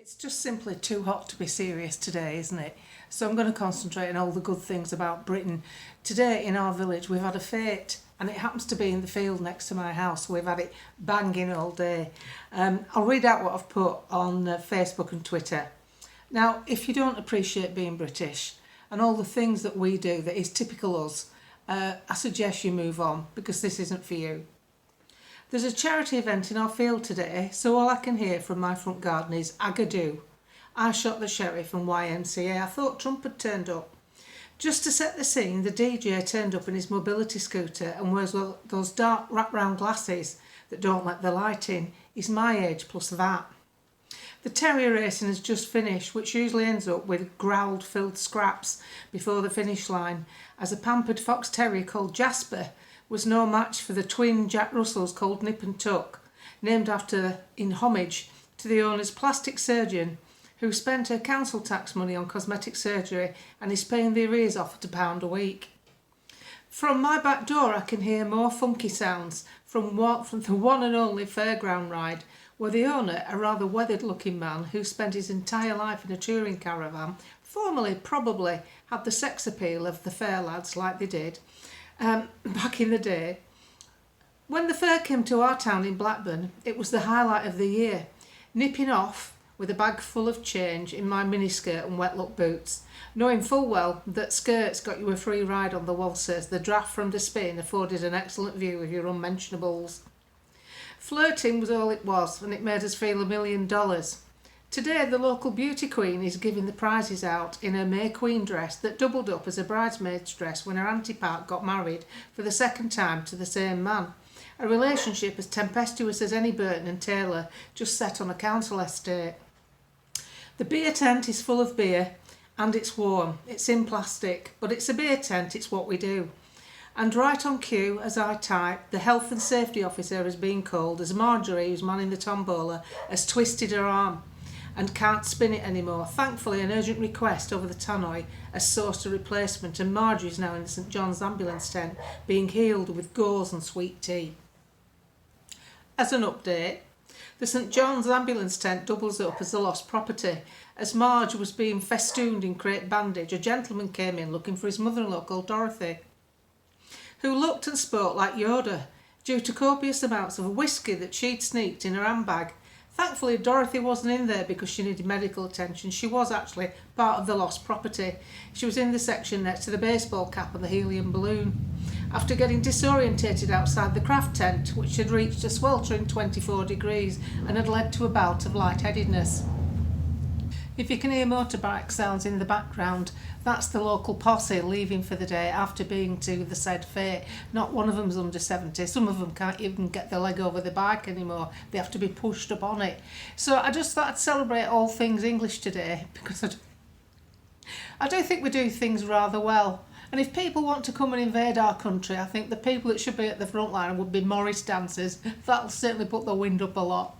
It's just simply too hot to be serious today, isn't it? So I'm going to concentrate on all the good things about Britain. Today in our village we've had a fete, and it happens to be in the field next to my house. We've had it banging all day. I'll read out what I've put on Facebook and Twitter. Now, if you don't appreciate being British and all the things that we do that is typical us, I suggest you move on, because this isn't for you. There's a charity event in our field today, so all I can hear from my front garden is Agadoo. I shot the sheriff and YMCA. I thought Trump had turned up. Just to set the scene, the DJ turned up in his mobility scooter and wears those dark wraparound glasses that don't let the light in. He's my age plus that. The terrier racing has just finished, which usually ends up with growl-filled scraps before the finish line, as a pampered fox terrier called Jasper was no match for the twin Jack Russells called Nip and Tuck, named in homage to the owner's plastic surgeon, who spent her council tax money on cosmetic surgery and is paying the arrears off at £1 a week. From my back door I can hear more funky sounds from the one and only fairground ride, where the owner, a rather weathered looking man who spent his entire life in a touring caravan, formerly probably had the sex appeal of the fair lads like they did back in the day. When the fair came to our town in Blackburn, it was the highlight of the year. Nipping off with a bag full of change in my miniskirt and wet look boots, knowing full well that skirts got you a free ride on the waltzers, the draft from the Spain afforded an excellent view of your unmentionables. Flirting was all it was, and it made us feel $1 million. Today, the local beauty queen is giving the prizes out in her May Queen dress that doubled up as a bridesmaid's dress when her auntie Pat got married for the second time to the same man. A relationship as tempestuous as any Burton and Taylor, just set on a council estate. The beer tent is full of beer and it's warm. It's in plastic, but it's a beer tent, it's what we do. And right on cue, as I type, the health and safety officer is being called as Marjorie, who's manning the tombola, has twisted her arm and can't spin it anymore. Thankfully, an urgent request over the tannoy has sourced a replacement, and Marjorie is now in the St John's ambulance tent being healed with gauze and sweet tea. As an update, the St John's ambulance tent doubles up as a lost property. As Marge was being festooned in crepe bandage, a gentleman came in looking for his mother-in-law called Dorothy, who looked and spoke like Yoda due to copious amounts of whiskey that she'd sneaked in her handbag. Thankfully, Dorothy wasn't in there because she needed medical attention. She was actually part of the lost property. She was in the section next to the baseball cap and the helium balloon. After getting disorientated outside the craft tent, which had reached a sweltering 24 degrees and had led to a bout of lightheadedness. If you can hear motorbike sounds in the background, that's the local posse leaving for the day after being to the said fete. Not one of them's under 70. Some of them can't even get their leg over the bike anymore. They have to be pushed up on it. So I just thought I'd celebrate all things English today, because I do think we do things rather well. And if people want to come and invade our country, I think the people that should be at the front line would be Morris dancers. That'll certainly put the wind up a lot.